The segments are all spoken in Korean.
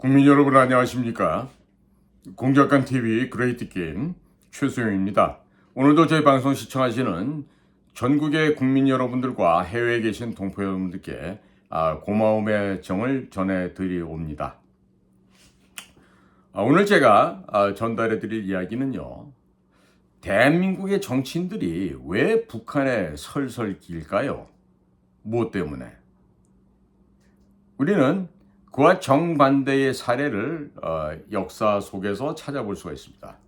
국민 여러분 안녕하십니까? 공작관 TV 그레이트 게임 최소영입니다. 오늘도 저희 방송 시청하시는 전국의 국민 여러분들과 해외에 계신 동포 여러분들께 고마움의 정을 전해드리옵니다. 오늘 제가 전달해드릴 이야기는요. 대한민국의 정치인들이 왜 북한에 설설 길까요? 무엇 때문에? 우리는 그와 정반대의 사례를 역사 속에서 찾아볼 수가 있습니다.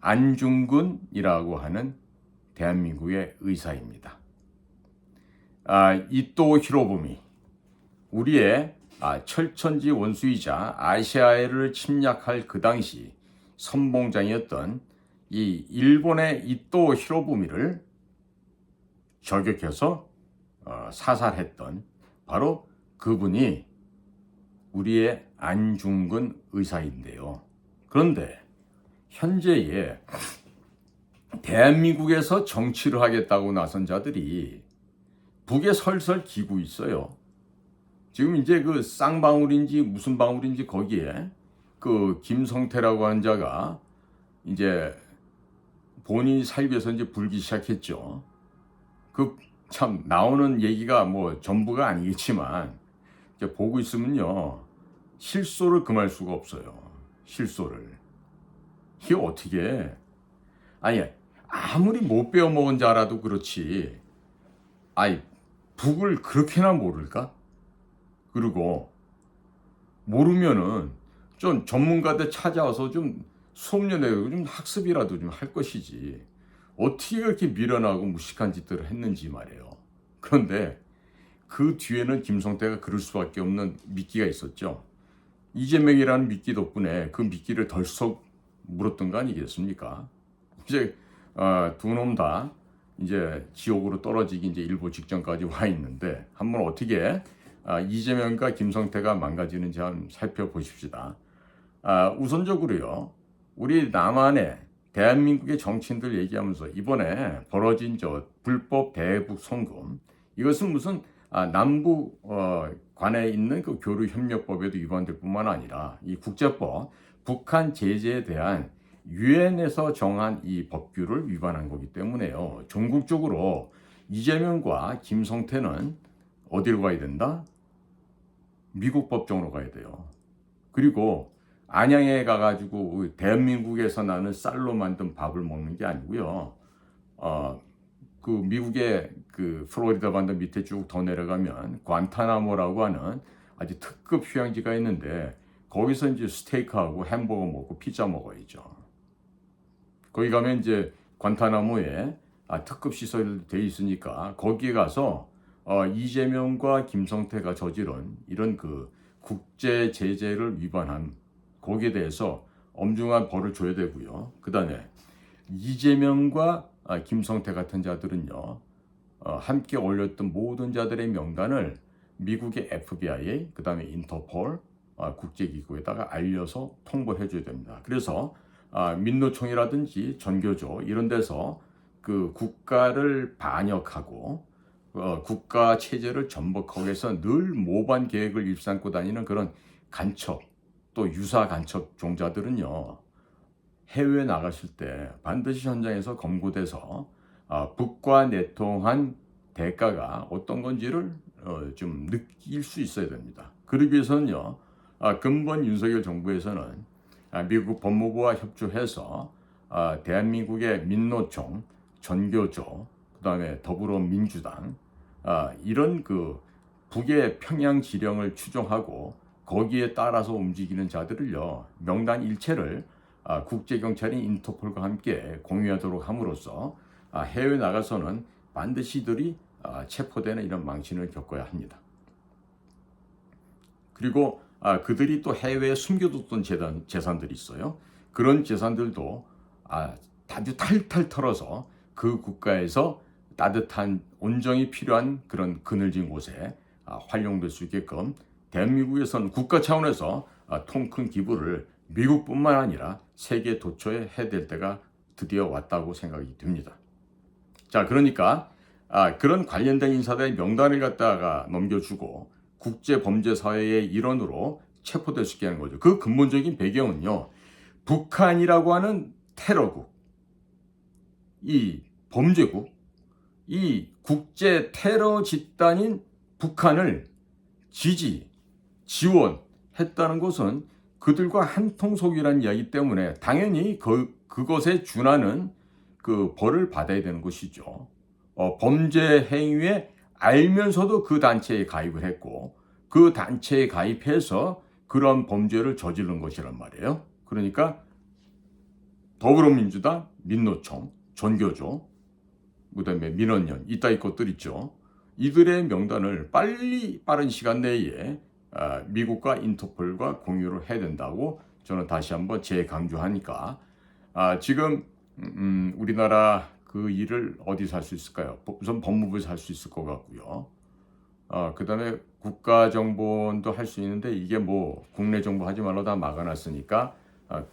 안중근이라고 하는 대한민국의 의사입니다. 이토 히로부미, 우리의 철천지 원수이자 아시아를 침략할 그 당시 선봉장이었던 이 일본의 이토 히로부미를 저격해서 사살했던 바로 그분이 우리의 안중근 의사인데요. 그런데 현재의 대한민국에서 정치를 하겠다고 나선 자들이 북에 설설 기고 있어요. 지금 이제 그 쌍방울인지 무슨 방울인지 거기에 그 김성태라고 하는 자가 이제 본인이 살기 위해서 이제 불기 시작했죠. 그 참 나오는 얘기가 뭐 전부가 아니겠지만 이제 보고 있으면요. 실소를 금할 수가 없어요. 실소를. 이게 어떻게 아니 아무리 못 배워먹은 자라도 그렇지 북을 그렇게나 모를까? 그리고 모르면은 좀 전문가들 찾아와서 좀 수업료 내고 좀 학습이라도 좀 할 것이지 어떻게 그렇게 미련하고 무식한 짓들을 했는지 말이에요. 그런데 그 뒤에는 김성태가 그럴 수밖에 없는 미끼가 있었죠. 이재명이라는 미끼 덕분에 그 미끼를 덜썩 물었던 거 아니겠습니까? 이제 두 놈 다 이제 지옥으로 떨어지기 이제 일보 직전까지 와 있는데 한번 어떻게 이재명과 김성태가 망가지는지 한번 살펴보십시다. 우선적으로요, 우리 남한의 대한민국의 정치인들 얘기하면서 이번에 벌어진 저 불법 대북 송금, 이것은 무슨 남북 관에 있는 그 교류협력법에도 위반될 뿐만 아니라 이 국제법, 북한 제재에 대한 유엔에서 정한 이 법규를 위반한 거기 때문에요. 전국적으로 이재명과 김성태는 어디로 가야 된다? 미국 법정으로 가야 돼요. 그리고 안양에 가가지고 대한민국에서 나는 쌀로 만든 밥을 먹는 게 아니고요. 그 미국의 그 플로리다 반도 밑에 쭉 더 내려가면 관타나모라고 하는 아주 특급 휴양지가 있는데 거기서 이제 스테이크하고 햄버거 먹고 피자 먹어야죠. 거기 가면 이제 관타나모에 특급 시설이 돼 있으니까 거기에 가서 이재명과 김성태가 저지른 이런 그 국제 제재를 위반한 거기에 대해서 엄중한 벌을 줘야 되고요. 그다음에 이재명과 김성태 같은 자들은요, 함께 올렸던 모든 자들의 명단을 미국의 FBI, 그 다음에 인터폴, 국제기구에다가 알려서 통보해 줘야 됩니다. 그래서 민노총이라든지 전교조 이런 데서 그 국가를 반역하고 국가 체제를 전복하기 위해서 늘 모반 계획을 일삼고 다니는 그런 간첩, 또 유사 간첩 종자들은요, 해외에 나가실 때 반드시 현장에서 검거돼서 북과 내통한 대가가 어떤 건지를 좀 느낄 수 있어야 됩니다. 그러기 위해서는요, 근본 윤석열 정부에서는 미국 법무부와 협조해서 대한민국의 민노총, 전교조, 그다음에 더불어민주당 이런 그 북의 평양 지령을 추종하고 거기에 따라서 움직이는 자들을요, 명단 일체를 국제경찰인 인터폴과 함께 공유하도록 함으로써 해외 나가서는 반드시 이들이 체포되는 이런 망신을 겪어야 합니다. 그리고 그들이 또 해외에 숨겨뒀던 재산들이 있어요. 그런 재산들도 아주 탈탈 털어서 그 국가에서 따뜻한 온정이 필요한 그런 그늘진 곳에 활용될 수 있게끔 대한민국에서는 국가 차원에서 통 큰 기부를 미국뿐만 아니라 세계 도처에 해야 될 때가 드디어 왔다고 생각이 듭니다. 자, 그러니까 그런 관련된 인사들의 명단을 갖다가 넘겨주고 국제범죄사회의 일원으로 체포될 수 있게 하는 거죠. 그 근본적인 배경은요. 북한이라고 하는 테러국, 이 범죄국, 이 국제 테러 집단인 북한을 지원했다는 것은 그들과 한통속이라는 이야기 때문에 당연히 그것에 준하는 그 벌을 받아야 되는 것이죠. 범죄 행위에 알면서도 그 단체에 가입을 했고 그 단체에 가입해서 그런 범죄를 저지른 것이란 말이에요. 그러니까 더불어민주당, 민노총, 전교조, 그다음에 민원연 이따위 것들 있죠. 이들의 명단을 빠른 시간 내에 미국과 인터폴과 공유를 해야 된다고 저는 다시 한번 재강조하니까 지금 우리나라 그 일을 어디서 할 수 있을까요? 우선 법무부에서 할 수 있을 것 같고요. 그다음에 국가정보원도 할 수 있는데 이게 뭐 국내 정보 하지 말라 다 막아놨으니까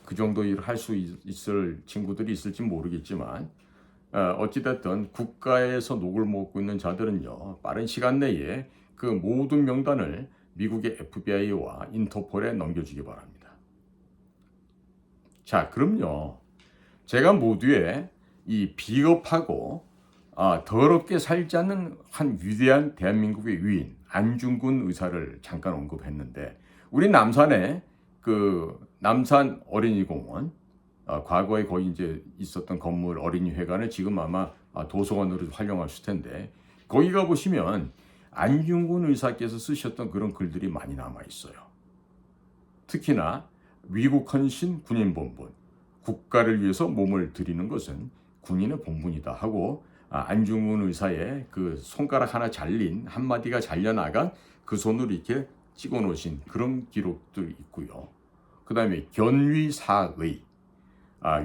그 정도 일을 할 수 있을 친구들이 있을지 모르겠지만 어찌됐든 국가에서 녹을 먹고 있는 자들은요 빠른 시간 내에 그 모든 명단을 미국의 FBI와 인터폴에 넘겨주기 바랍니다. 자, 그럼요. 제가 모두의 이 비겁하고 더럽게 살지 않는 한 위대한 대한민국의 위인 안중근 의사를 잠깐 언급했는데 우리 남산에 그 남산 어린이공원 과거에 거기 이제 있었던 건물 어린이회관을 지금 아마 도서관으로 활용하실 텐데 거기 가 보시면 안중근 의사께서 쓰셨던 그런 글들이 많이 남아 있어요. 특히나 위국 헌신 군인 본분, 국가를 위해서 몸을 드리는 것은 군인의 본분이다 하고 안중근 의사의 그 손가락 하나 잘린 한마디가 잘려나간 그 손으로 이렇게 찍어 놓으신 그런 기록도 있고요. 그 다음에 견위사의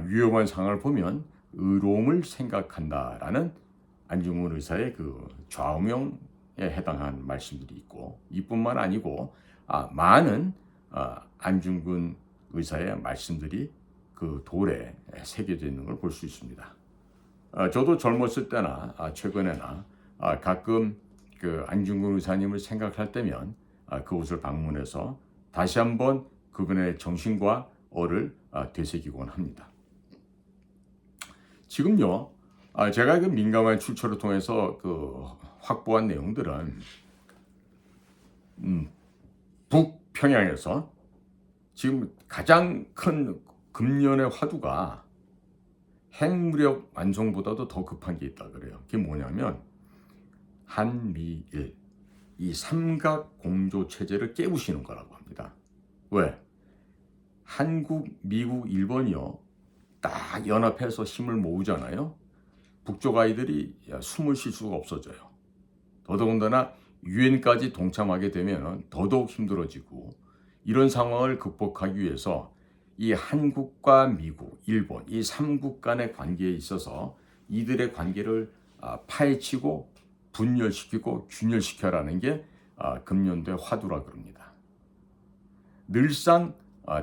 위험한 상황을 보면 의로움을 생각한다라는 안중근 의사의 그 좌우명에 해당한 말씀들이 있고 이뿐만 아니고 많은 안중근 의사의 말씀들이 그 돌에 새겨져 있는 걸 볼 수 있습니다. 저도 젊었을 때나 최근에나 가끔 그 안중근 의사님을 생각할 때면 그곳을 방문해서 다시 한번 그분의 정신과 어를 되새기곤 합니다. 지금요, 제가 그 민감한 출처를 통해서 그 확보한 내용들은 북평양에서 지금 가장 큰 금년의 화두가 핵무력 완성보다도 더 급한 게 있다 그래요. 그게 뭐냐면 한미일 이 삼각 공조 체제를 깨부시는 거라고 합니다. 왜? 한국, 미국, 일본이요 딱 연합해서 힘을 모으잖아요. 북쪽 아이들이 숨을 쉴 수가 없어져요. 더더군다나 유엔까지 동참하게 되면 더더욱 힘들어지고 이런 상황을 극복하기 위해서 이 한국과 미국, 일본 이 3국 간의 관계에 있어서 이들의 관계를 파헤치고 분열시키고 균열시켜라는 게 금년도의 화두라 그럽니다. 늘상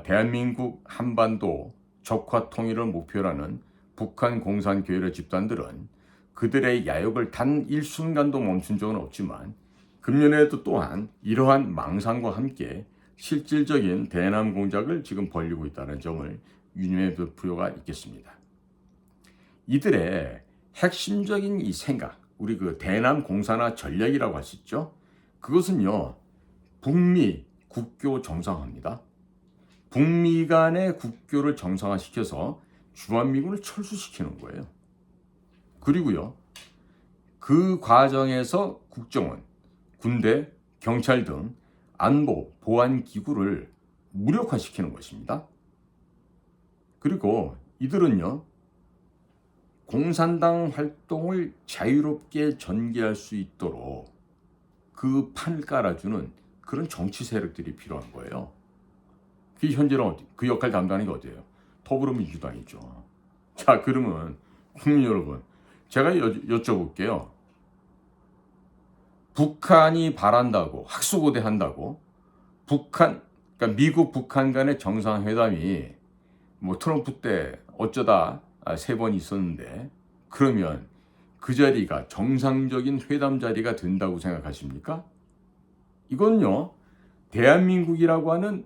대한민국 한반도 적화 통일을 목표라는 북한 공산교회의 집단들은 그들의 야욕을 단 일순간도 멈춘 적은 없지만 금년에도 또한 이러한 망상과 함께 실질적인 대남 공작을 지금 벌이고 있다는 점을 유념해 둘 필요가 있겠습니다. 이들의 핵심적인 이 생각, 우리 그 대남 공산화 전략이라고 하시죠? 그것은요, 북미 국교 정상화입니다. 북미 간의 국교를 정상화시켜서 주한미군을 철수시키는 거예요. 그리고요, 그 과정에서 국정원, 군대, 경찰 등 안보, 보안 기구를 무력화시키는 것입니다. 그리고 이들은요, 공산당 활동을 자유롭게 전개할 수 있도록 그 판을 깔아주는 그런 정치 세력들이 필요한 거예요. 그 현재는 그 역할 담당하는 게 어디예요? 더불어민주당이죠. 자, 그러면 국민 여러분, 제가 여쭤볼게요. 북한이 바란다고 학수고대 한다고 그러니까 미국 북한 간의 정상회담이 뭐 트럼프 때 어쩌다 3번 있었는데 그러면 그 자리가 정상적인 회담 자리가 된다고 생각하십니까? 이건요 대한민국이라고 하는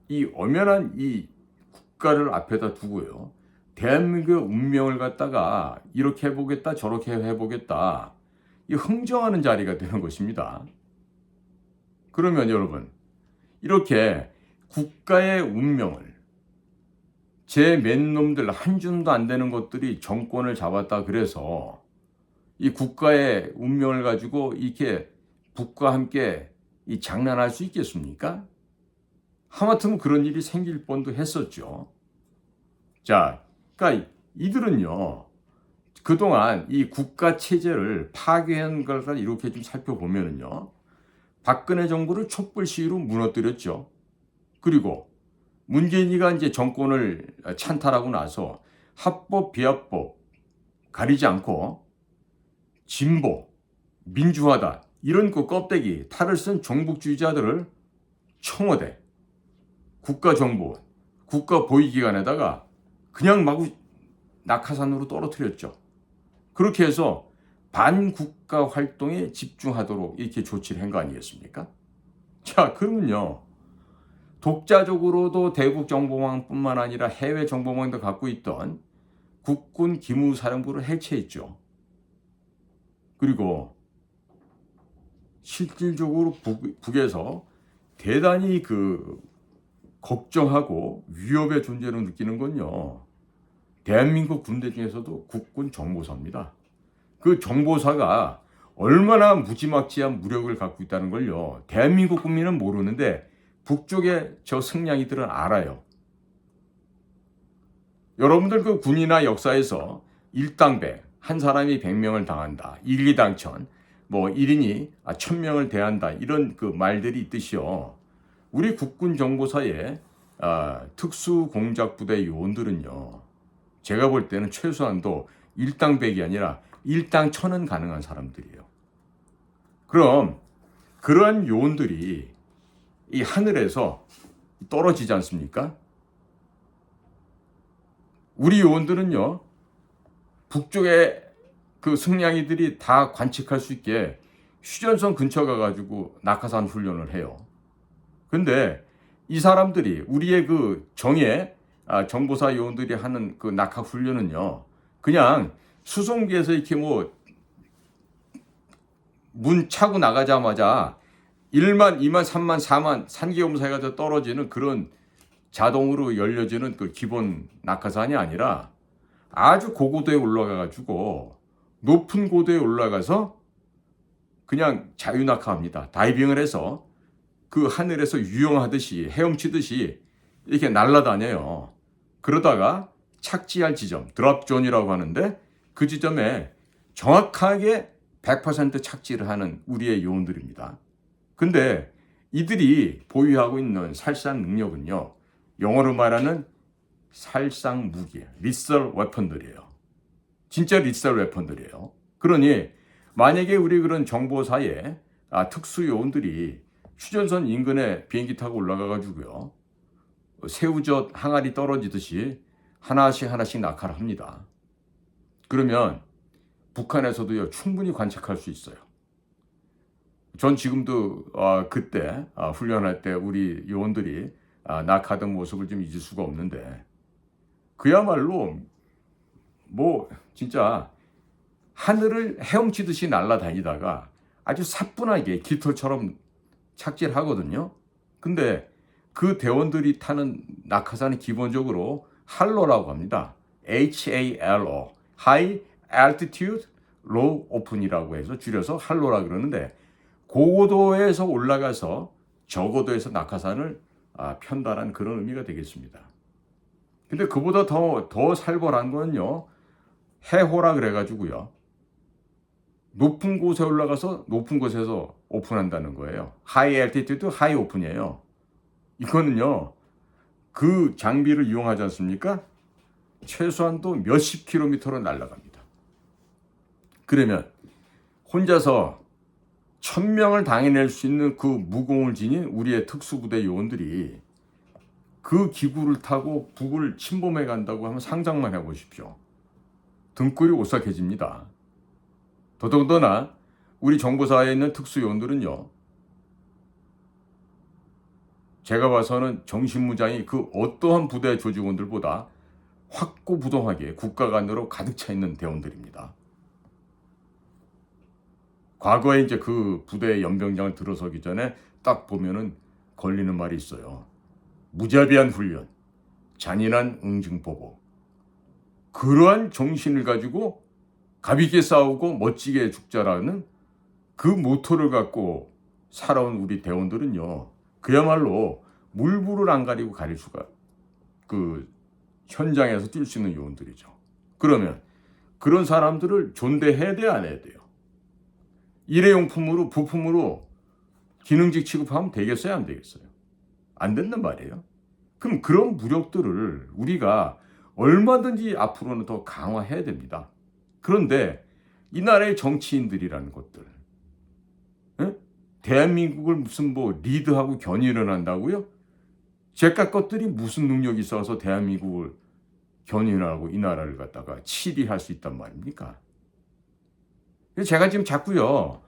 이 엄연한 이 국가를 앞에다 두고요. 대한민국의 운명을 갖다가 이렇게 해보겠다 저렇게 해보겠다 이 흥정하는 자리가 되는 것입니다. 그러면 여러분 이렇게 국가의 운명을 제 맨놈들 한 줌도 안 되는 것들이 정권을 잡았다 그래서 이 국가의 운명을 가지고 이렇게 북과 함께 이 장난할 수 있겠습니까? 하마터면 그런 일이 생길 뻔도 했었죠. 자, 그러니까 이들은요 그동안 이 국가 체제를 파괴한 걸 이렇게 좀 살펴보면은요 박근혜 정부를 촛불 시위로 무너뜨렸죠. 그리고 문재인이가 이제 정권을 찬탈하고 나서 합법 비합법 가리지 않고 진보 민주화다 이런 그 껍데기 탈을 쓴 종북주의자들을 청와대 국가정보원 국가보위기관에다가 그냥 마구 낙하산으로 떨어뜨렸죠. 그렇게 해서 반국가 활동에 집중하도록 이렇게 조치를 한 거 아니겠습니까? 자, 그러면요. 독자적으로도 대북 정보망뿐만 아니라 해외 정보망도 갖고 있던 국군 기무사령부를 해체했죠. 그리고 실질적으로 북에서 대단히 그 걱정하고 위협의 존재로 느끼는 건요. 대한민국 군대 중에서도 국군 정보사입니다. 그 정보사가 얼마나 무지막지한 무력을 갖고 있다는 걸요. 대한민국 국민은 모르는데 북쪽의 저 승냥이들은 알아요. 여러분들 그 군이나 역사에서 일당백, 한 사람이 100명을 당한다. 일기당천, 뭐 1인이 1000명을 대한다. 이런 그 말들이 있듯이요. 우리 국군 정보사의 특수공작부대 요원들은요. 제가 볼 때는 최소한도 일당백이 아니라 일당천은 가능한 사람들이에요. 그럼 그러한 요원들이 이 하늘에서 떨어지지 않습니까? 우리 요원들은요, 북쪽의 그 승냥이들이 다 관측할 수 있게 휴전선 근처 가가지고 낙하산 훈련을 해요. 근데 이 사람들이 우리의 그 정보사 요원들이 하는 그 낙하 훈련은요, 그냥 수송기에서 이렇게 뭐 문 차고 나가자마자 1만, 2만, 3만, 4만 산기욤사가 떨어지는 그런 자동으로 열려지는 그 기본 낙하산이 아니라 아주 고고도에 올라가가지고 높은 고도에 올라가서 그냥 자유낙하합니다. 다이빙을 해서 그 하늘에서 유영하듯이 헤엄치듯이 이렇게 날아다녀요. 그러다가 착지할 지점, 드롭존이라고 하는데 그 지점에 정확하게 100% 착지를 하는 우리의 요원들입니다. 근데 이들이 보유하고 있는 살상 능력은요. 영어로 말하는 살상 무기, 리설 웨폰들이에요. 진짜 리설 웨폰들이에요. 그러니 만약에 우리 그런 정보사의 특수 요원들이 휴전선 인근에 비행기 타고 올라가가지고요. 새우젓 항아리 떨어지듯이 하나씩 낙하를 합니다. 그러면 북한에서도요 충분히 관측할 수 있어요. 전 지금도 그때 훈련할 때 우리 요원들이 낙하하던 모습을 좀 잊을 수가 없는데 그야말로 뭐 진짜 하늘을 헤엄치듯이 날아다니다가 아주 사뿐하게 깃털처럼 착지를 하거든요. 근데 그 대원들이 타는 낙하산은 기본적으로 할로라고 합니다. HALO, High Altitude Low Open이라고 해서 줄여서 할로라 그러는데 고고도에서 올라가서 저고도에서 낙하산을 편달한 그런 의미가 되겠습니다. 근데 그보다 더 살벌한 건요. 해호라 그래가지고요. 높은 곳에 올라가서 높은 곳에서 오픈한다는 거예요. High Altitude, High Open이에요. 이거는요. 그 장비를 이용하지 않습니까? 최소한도 몇십 킬로미터로 날아갑니다. 그러면 혼자서 1000명을 당해낼 수 있는 그 무공을 지닌 우리의 특수부대 요원들이 그 기구를 타고 북을 침범해 간다고 하면 상상만 해보십시오. 등골이 오싹해집니다. 더더군다나 우리 정보사에 있는 특수 요원들은요. 제가 봐서는 정신무장이 그 어떠한 부대 조직원들보다 확고부동하게 국가 간으로 가득 차 있는 대원들입니다. 과거에 이제 그 부대의 연병장을 들어서기 전에 딱 보면은 걸리는 말이 있어요. 무자비한 훈련, 잔인한 응징보복. 그러한 정신을 가지고 가비있게 싸우고 멋지게 죽자라는 그 모토를 갖고 살아온 우리 대원들은요, 그야말로 물불을 안 가리고 가릴 수가, 그 현장에서 뛸 수 있는 요원들이죠. 그러면 그런 사람들을 존대해야 돼요, 안 해야 돼요? 일회용품으로, 부품으로 기능직 취급하면 되겠어요, 안 되겠어요? 안 된단 말이에요. 그럼 그런 무력들을 우리가 얼마든지 앞으로는 더 강화해야 됩니다. 그런데 이 나라의 정치인들이라는 것들, 에? 대한민국을 무슨 뭐 리드하고 견인을 한다고요? 제가 것들이 무슨 능력이 있어서 대한민국을 견인하고 이 나라를 갖다가 치리할 수 있단 말입니까? 제가 지금 자꾸요,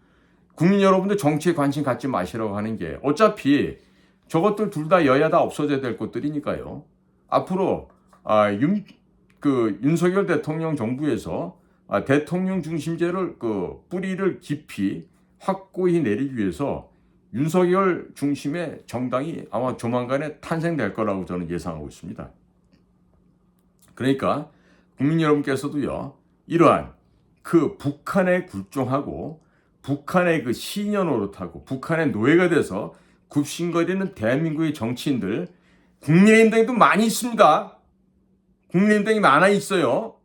국민 여러분들 정치에 관심 갖지 마시라고 하는 게, 어차피 저것들 둘 다 여야 다 없어져야 될 것들이니까요. 앞으로 윤석열 대통령 정부에서 대통령 중심제를 그 뿌리를 깊이 확고히 내리기 위해서 윤석열 중심의 정당이 아마 조만간에 탄생될 거라고 저는 예상하고 있습니다. 그러니까 국민 여러분께서도요, 이러한 그 북한에 굴종하고 북한의 그 시녀 노릇하고 북한의 노예가 돼서 굽신거리는 대한민국의 정치인들, 국민의힘당에도 많이 있습니다. 국민의힘당이 많아 있어요.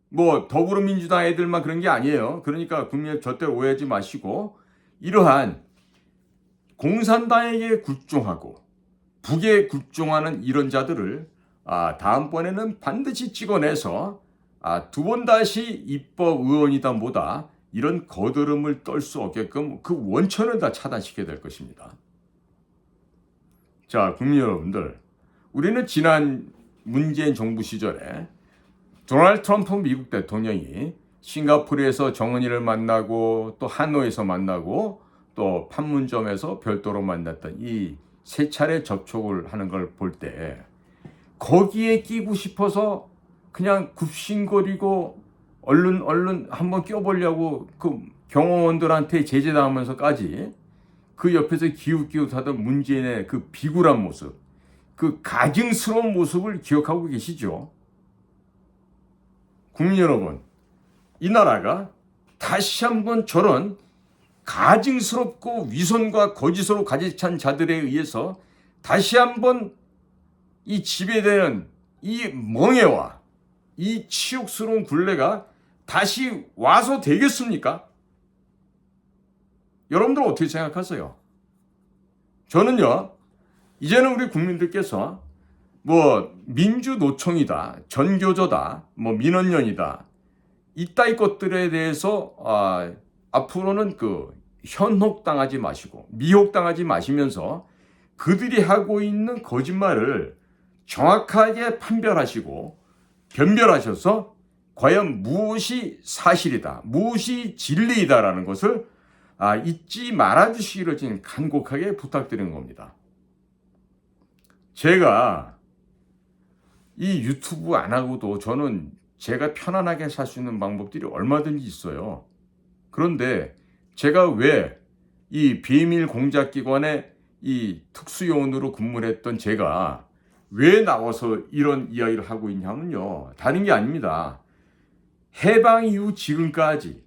뭐 더불어민주당 애들만 그런 게 아니에요. 그러니까 국민을 절대로 오해하지 마시고, 이러한 공산당에게 굴종하고 북에 굴종하는 이런 자들을 다음번에는 반드시 찍어내서 두 번 다시 입법의원이다 뭐다 이런 거드름을 떨 수 없게끔 그 원천을 다 차단시켜야 될 것입니다. 자, 국민 여러분들, 우리는 지난 문재인 정부 시절에 도널드 트럼프 미국 대통령이 싱가포르에서 정은이를 만나고 또 하노이에서 만나고 또 판문점에서 별도로 만났던 이 세 차례 접촉을 하는 걸 볼 때 거기에 끼고 싶어서 그냥 굽신거리고 얼른 한번 껴보려고 그 경호원들한테 제재당하면서까지 그 옆에서 기웃기웃하던 문재인의 그 비굴한 모습, 그 가증스러운 모습을 기억하고 계시죠? 국민 여러분, 이 나라가 다시 한번 저런 가증스럽고 위선과 거짓으로 가득 찬 자들에 의해서 다시 한번 이 지배되는 이 멍해와 이 치욕스러운 굴레가 다시 와서 되겠습니까? 여러분들 어떻게 생각하세요? 저는요, 이제는 우리 국민들께서 뭐 민주노총이다, 전교조다, 뭐 민원연이다, 이따위 것들에 대해서 앞으로는 그 현혹당하지 마시고 미혹당하지 마시면서 그들이 하고 있는 거짓말을 정확하게 판별하시고 변별하셔서 과연 무엇이 사실이다, 무엇이 진리이다라는 것을 잊지 말아주시기를 지금 간곡하게 부탁드리는 겁니다. 제가 이 유튜브 안 하고도 저는 제가 편안하게 살 수 있는 방법들이 얼마든지 있어요. 그런데 제가 왜 이 비밀 공작기관의 이 특수요원으로 근무를 했던 제가 왜 나와서 이런 이야기를 하고 있냐면요, 다른 게 아닙니다. 해방 이후 지금까지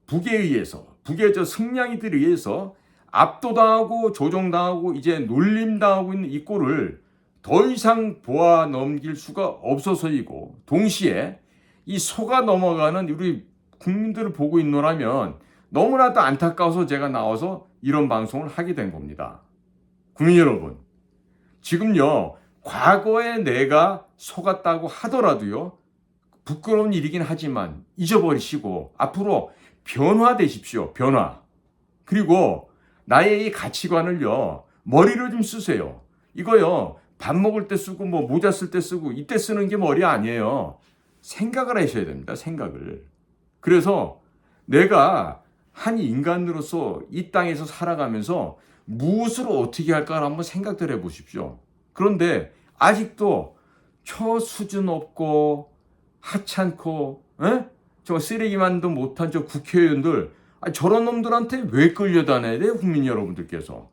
북에 의해서, 북의 저 승냥이들에 의해서 압도당하고 조종당하고 이제 놀림당하고 있는 이 꼴을 더 이상 보아 넘길 수가 없어서이고, 동시에 이 속아 넘어가는 우리 국민들을 보고 있노라면 너무나도 안타까워서 제가 나와서 이런 방송을 하게 된 겁니다. 국민 여러분, 지금요, 과거에 내가 속았다고 하더라도요, 부끄러운 일이긴 하지만 잊어버리시고 앞으로 변화되십시오. 변화. 그리고 나의 이 가치관을요, 머리를 좀 쓰세요. 이거요, 밥 먹을 때 쓰고 뭐 모자 쓸 때 쓰고 이때 쓰는 게 머리 아니에요. 생각을 하셔야 됩니다. 생각을. 그래서 내가 한 인간으로서 이 땅에서 살아가면서 무엇을 어떻게 할까 한번 생각들 해보십시오. 그런데 아직도 저 수준 없고 하찮고 저 쓰레기만도 못한 저 국회의원들, 저런 놈들한테 왜 끌려다녀야 돼요, 국민 여러분들께서?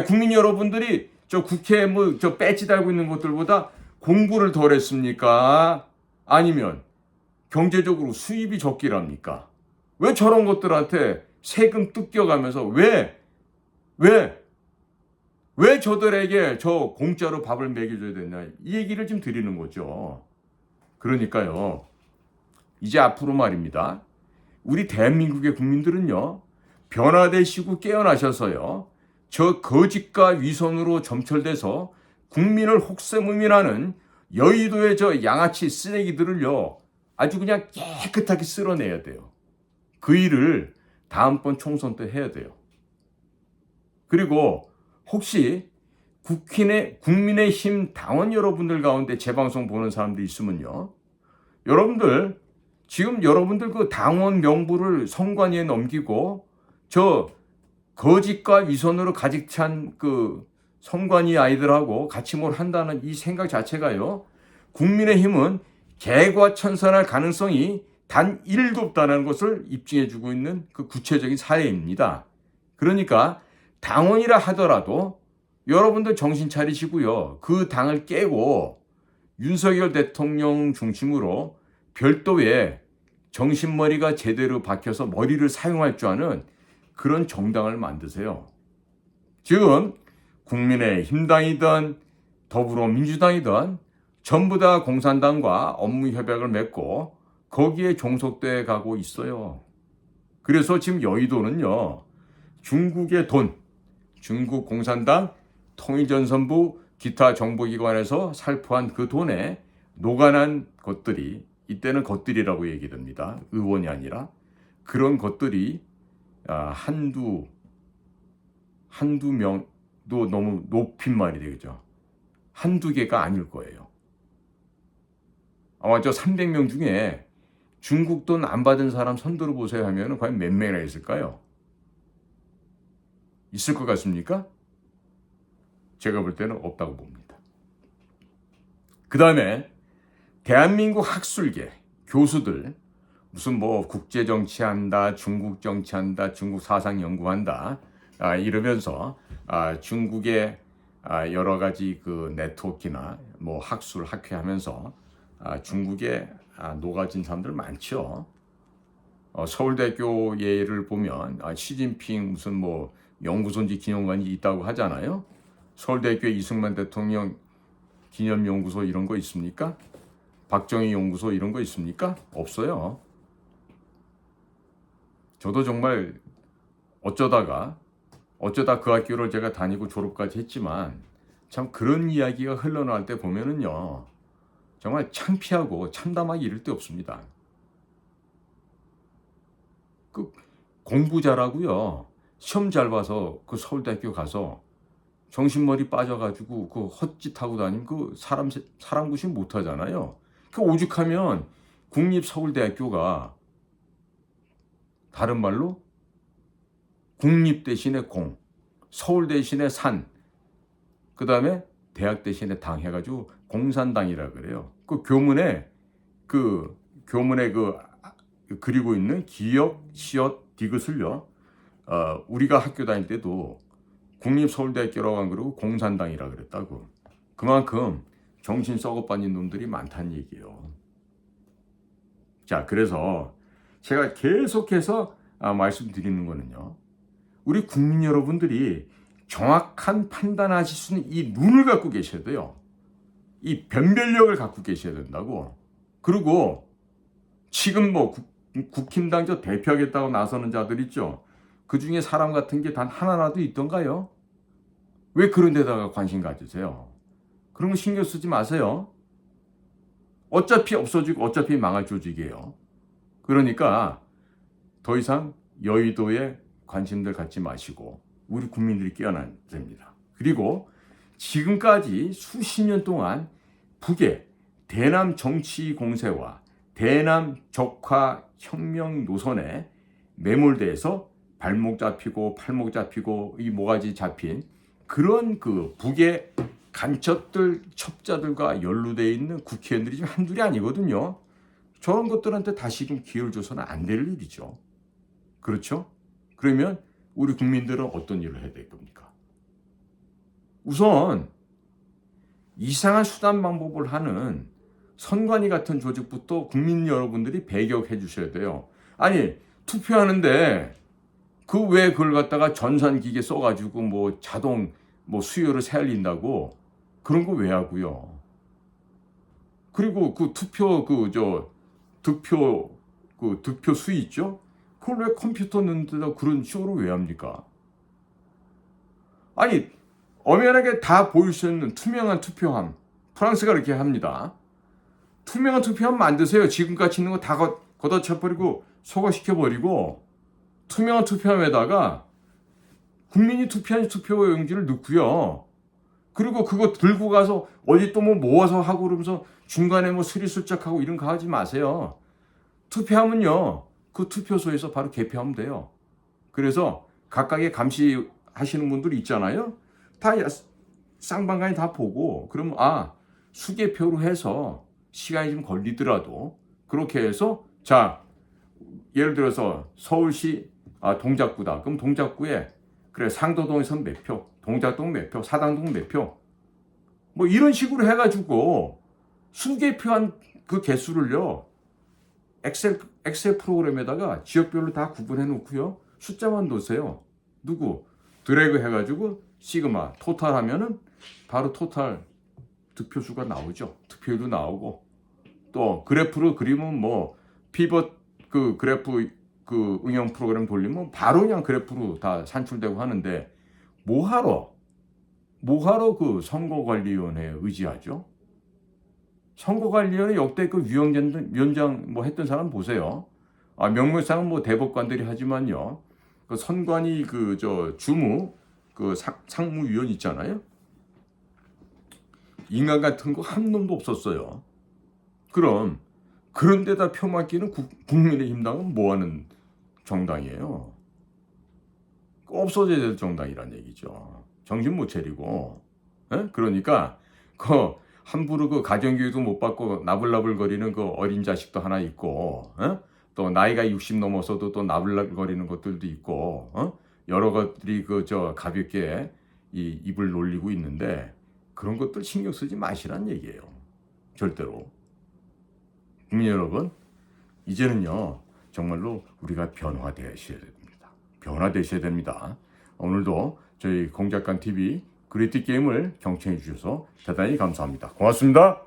국민 여러분들이 저 국회에 뭐 저 배지 달고 있는 것들보다 공부를 덜 했습니까? 아니면 경제적으로 수입이 적기랍니까? 왜 저런 것들한테 세금 뜯겨가면서 왜 저들에게 저 공짜로 밥을 먹여줘야 되냐, 이 얘기를 좀 드리는 거죠. 그러니까요, 이제 앞으로 말입니다, 우리 대한민국의 국민들은요, 변화되시고 깨어나셔서요, 저 거짓과 위선으로 점철돼서 국민을 혹세무민하는 여의도의 저 양아치 쓰레기들을요, 아주 그냥 깨끗하게 쓸어내야 돼요. 그 일을 다음번 총선 때 해야 돼요. 그리고 혹시 국민의힘 당원 여러분들 가운데 제 방송 보는 사람들이 있으면요, 여러분들 지금 여러분들 그 당원 명부를 선관위에 넘기고 저 거짓과 위선으로 가득 찬 그 선관위 아이들하고 같이 뭘 한다는 이 생각 자체가요, 국민의힘은 개과천선할 가능성이 단 1도 없다는 것을 입증해주고 있는 그 구체적인 사례입니다. 그러니까 당원이라 하더라도 여러분들 정신 차리시고요, 그 당을 깨고 윤석열 대통령 중심으로 별도의 정신머리가 제대로 박혀서 머리를 사용할 줄 아는 그런 정당을 만드세요. 지금 국민의힘당이든 더불어민주당이든 전부 다 공산당과 업무 협약을 맺고 거기에 종속돼 가고 있어요. 그래서 지금 여의도는요, 중국의 돈, 중국 공산당 통일전선부 기타 정보기관에서 살포한 그 돈에 노관한 것들이, 이때는 것들이라고 얘기됩니다. 의원이 아니라 그런 것들이 한두 명도 너무 높인 말이 되겠죠. 한두 개가 아닐 거예요. 아마 저 300명 중에 중국 돈 안 받은 사람 손들어 보세요 하면 과연 몇 명이나 있을까요? 있을 것 같습니까? 제가 볼 때는 없다고 봅니다. 그 다음에 대한민국 학술계 교수들 무슨 뭐 국제 정치한다, 중국 정치한다, 중국 사상 연구한다 이러면서 중국의 여러 가지 그 네트워크나 뭐 학술 학회하면서 중국에 녹아진 사람들 많죠. 서울대학교 예를 보면 시진핑 무슨 뭐 연구소인지 기념관이 있다고 하잖아요. 서울대학교 이승만 대통령 기념연구소 이런 거 있습니까? 박정희 연구소 이런 거 있습니까? 없어요. 저도 정말 어쩌다 그 학교를 제가 다니고 졸업까지 했지만 참 그런 이야기가 흘러나올 때 보면은요, 정말 창피하고 참담하기 이를 데 없습니다. 그 공부 잘하고요, 시험 잘 봐서 그 서울대학교 가서 정신머리 빠져가지고 그 헛짓하고 다니면 그 사람 구실 못하잖아요. 그 오죽하면 국립서울대학교가 다른 말로 국립 대신에 공, 서울 대신에 산, 그 다음에 대학 대신에 당 해가지고 공산당이라 그래요. 그 교문에 그리고 있는 기역, 시옷, 디귿을요, 우리가 학교 다닐 때도 국립서울대학교라고 안 그러고 공산당이라 그랬다고. 그만큼 정신 썩어 빠진 놈들이 많다는 얘기예요. 자, 그래서 제가 계속해서 말씀드리는 거는요, 우리 국민 여러분들이 정확한 판단하실 수 있는 이 눈을 갖고 계셔야 돼요. 이 변별력을 갖고 계셔야 된다고. 그리고 지금 뭐 국힘당 저 대표하겠다고 나서는 자들 있죠. 그 중에 사람 같은 게 단 하나라도 있던가요? 왜 그런 데다가 관심 가지세요? 그런 거 신경 쓰지 마세요. 어차피 없어지고 어차피 망할 조직이에요. 그러니까 더 이상 여의도에 관심들 갖지 마시고 우리 국민들이 깨어나야 됩니다. 그리고 지금까지 수십 년 동안 북의 대남 정치 공세와 대남 적화 혁명 노선에 매몰돼서 발목 잡히고 팔목 잡히고 이 모가지 잡힌 그런 그 북의 간첩들 첩자들과 연루되어 있는 국회의원들이 지금 한둘이 아니거든요. 저런 것들한테 다시금 기회를 줘서는 안 될 일이죠. 그렇죠? 그러면 우리 국민들은 어떤 일을 해야 될 겁니까? 우선 이상한 수단 방법을 하는 선관위 같은 조직부터 국민 여러분들이 배격해 주셔야 돼요. 아니 투표하는데 그 왜 그걸 갖다가 전산기계 써가지고 뭐 자동 뭐 수요를 세알린다고 그런 거 왜 하고요? 그리고 그 투표 득표 수위 있죠? 그걸 왜 컴퓨터 넣는 데다 그런 쇼를 왜 합니까? 아니 엄연하게 다 보일 수 있는 투명한 투표함. 프랑스가 이렇게 합니다. 투명한 투표함 만드세요. 지금같이 있는 거 다 걷어차버리고 소거시켜버리고 투명한 투표함에다가 국민이 투표한 투표 용지를 넣고요. 그리고 그거 들고 가서 어디 또 뭐 모아서 하고 그러면서 중간에 뭐 스리슬쩍하고 이런 거 하지 마세요. 투표하면요. 그 투표소에서 바로 개표하면 돼요. 그래서 각각의 감시하시는 분들이 있잖아요. 다 쌍방간이 다 보고 그러면 수개표로 해서 시간이 좀 걸리더라도 그렇게 해서 자 예를 들어서 서울시 동작구다. 그럼 동작구에 그래 상도동에선 몇 표, 동작동 몇 표, 사당동 몇 표 뭐 이런 식으로 해가지고 수개표한 그 개수를요 엑셀 프로그램에다가 지역별로 다 구분해 놓고요 숫자만 넣으세요. 누구 드래그 해가지고 시그마 토탈 하면은 바로 토탈 득표수가 나오죠. 득표율도 나오고 또 그래프로 그리면 뭐 피벗 그 그래프 그 응용 프로그램 돌리면 바로 그냥 그래프로 다 산출되고 하는데 뭐하러 그 선거관리위원회에 의지하죠? 선거관리위원회 역대 그 위원장 뭐 했던 사람 보세요. 명목상은 뭐 대법관들이 하지만요. 그 선관위 주무 그 상무위원 있잖아요. 인간 같은 거 한 놈도 없었어요. 그럼 그런 데다 표 맡기는 국민의힘 당은 뭐 하는 정당이에요? 없어져야 될 정당이란 얘기죠. 정신 못 차리고. 에? 그러니까 함부로 그 가정교육도 못 받고 나불나불거리는 그 어린 자식도 하나 있고 또 나이가 60 넘어서도 또 나불나불거리는 것들도 있고 여러 것들이 가볍게 이 입을 놀리고 있는데 그런 것들 신경 쓰지 마시란 얘기예요. 절대로. 국민 여러분, 이제는요 정말로 우리가 변화되셔야 됩니다. 변화되셔야 됩니다. 오늘도 저희 공작관 TV 그레이트 게임을 경청해 주셔서 대단히 감사합니다. 고맙습니다.